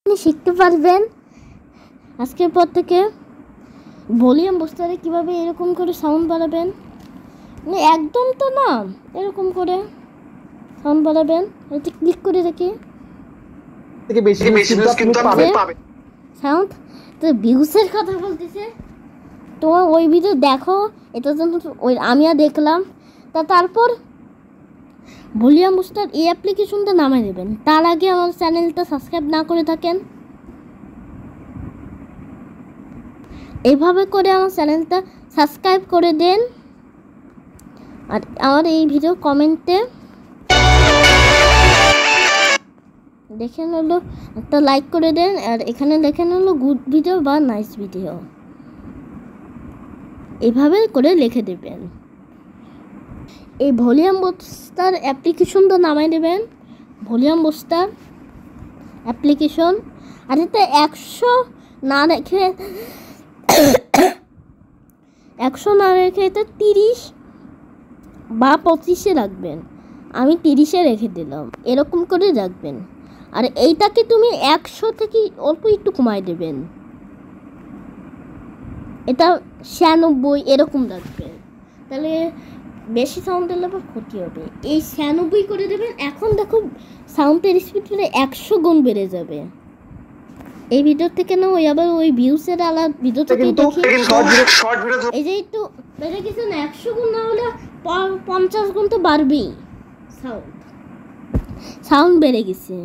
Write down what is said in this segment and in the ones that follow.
আপনি শিখতে পারবেন আজকের পর থেকে ভলিউম বুস্টারে কিভাবে এরকম করে সাউন্ড বাড়াবেন, মানে একদম তো না, এরকম করে সাউন্ড বাড়াবেন। এটা ক্লিক করে দেখি থেকে বেশি কিন্তু আপনি পাবেন সাউন্ড। তো ভিউসের কথা বলতেছে, তোমার ওই ভিডিও দেখো, এটা জন্য ওই আমি আর দেখলাম। তারপর ভলিউম বুস্টার এই অ্যাপ্লিকেশনটা নামাই দেবেন। তার আগে আমার চ্যানেলটা সাবস্ক্রাইব না করে থাকেন, এইভাবে করে আমার চ্যানেলটা সাবস্ক্রাইব করে দেন। আর আমার এই ভিডিও কমেন্টে দেখেন হলো একটা লাইক করে দেন, আর এখানে দেখেন হলো গুড ভিডিও বা নাইস ভিডিও, এইভাবে করে লিখে দেবেন। এই ভলিউম বুস্টার অ্যাপ্লিকেশনটা নামাই দেবেন, ভলিউম বুস্টার অ্যাপ্লিকেশন। আর এটা 100 না রেখে 100 না রেখে এটা 30 বা 25-এ রাখবেন। আমি 30-এ রেখে দিলাম, এরকম করে রাখবেন। আর এইটাকে তুমি 100 থেকে অল্প একটু কমাই দেবেন, এটা 96 এরকম রাখবেন, তাহলে বেশি সাউন্ড দিলে আবার ক্ষতি হবে। এই 96 করে দেবেন। এখন দেখো সাউন্ডের স্পিড 100 গুণ বেড়ে যাবে। এই ভিডিও থেকে না ওই আবার ওই ভিউসের আলাদা ভিডিও থেকে দেখি, এই যে একটু বেড়ে গেছে না, 100 গুণ না হলে 50 গুণ তো বাড়বেই। সাউন্ড বেড়ে গেছে।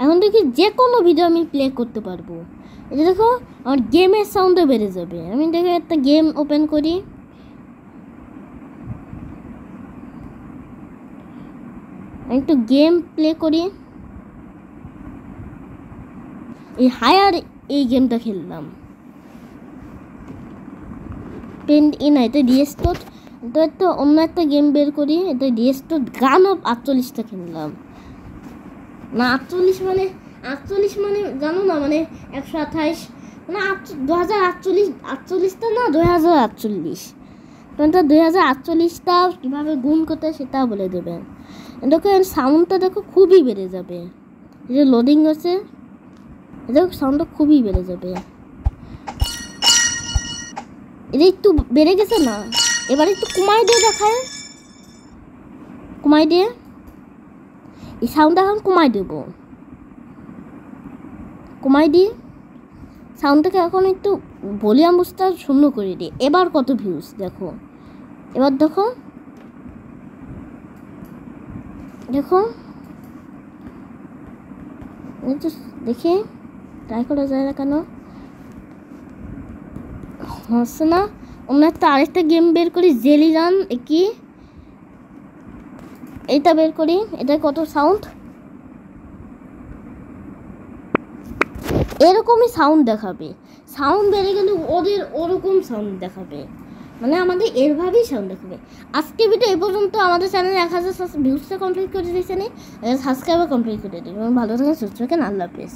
এখন দেখি যে কোনো ভিডিও আমি প্লে করতে পারবো। এই যে দেখো আমার গেমের সাউন্ডও বেড়ে যাবে। আমি দেখো একটা গেম ওপেন করি, একটু গেম প্লে করি। এই হায়ার এই গেমটা খেললাম, পেন্ট ইন এটা ডিএসটোর। তো একটা অন্য একটা গেম বের করি, এটা ডিএসটোর গান অফ 48টা খেললাম। না 48 মানে জানো না, মানে 128 মানে 2048টা না 2048, তো 2048টা কীভাবে গুণ করতে সেটা বলে দেবেন। দেখো সাউন্ডটা দেখো খুবই বেড়ে যাবে। এই যে লোডিং আছে, দেখো সাউন্ডটা খুবই বেড়ে যাবে। এটা একটু বেড়ে গেছে না, এবার একটু কমাই দিয়ে দেখায়, কমাই দিয়ে এই সাউন্ডটা এখন কমাই দেব, কমাই দিই সাউন্ডটাকে। এখন একটু ভলিউম বুস্টার 0 করে দিই। এবার কত ভিউজ দেখো, এবার দেখো দেখো দেখে ট্রাই করা যায় না কেন হচ্ছে না। অন্য একটা আরেকটা গেম বের করি, জেলি রান কি এইটা বের করি। এটা কত সাউন্ড, এরকমই সাউন্ড দেখাবে। সাউন্ড বেড়ে গেলে ওদের ওরকম সাউন্ড দেখাবে, মানে আমাদের এরভাবেই সাউন্ড দেখাবে। আজকে ভিডিও এই পর্যন্ত। আমাদের চ্যানেলে 1000 ভিউজটা কমপ্লিট করে দিয়েছে, সাবস্ক্রাইবার কমপ্লিট করে দিই। ভালো থাকেন, সুস্থ থাকেন, আল্লাহ হাফেজ।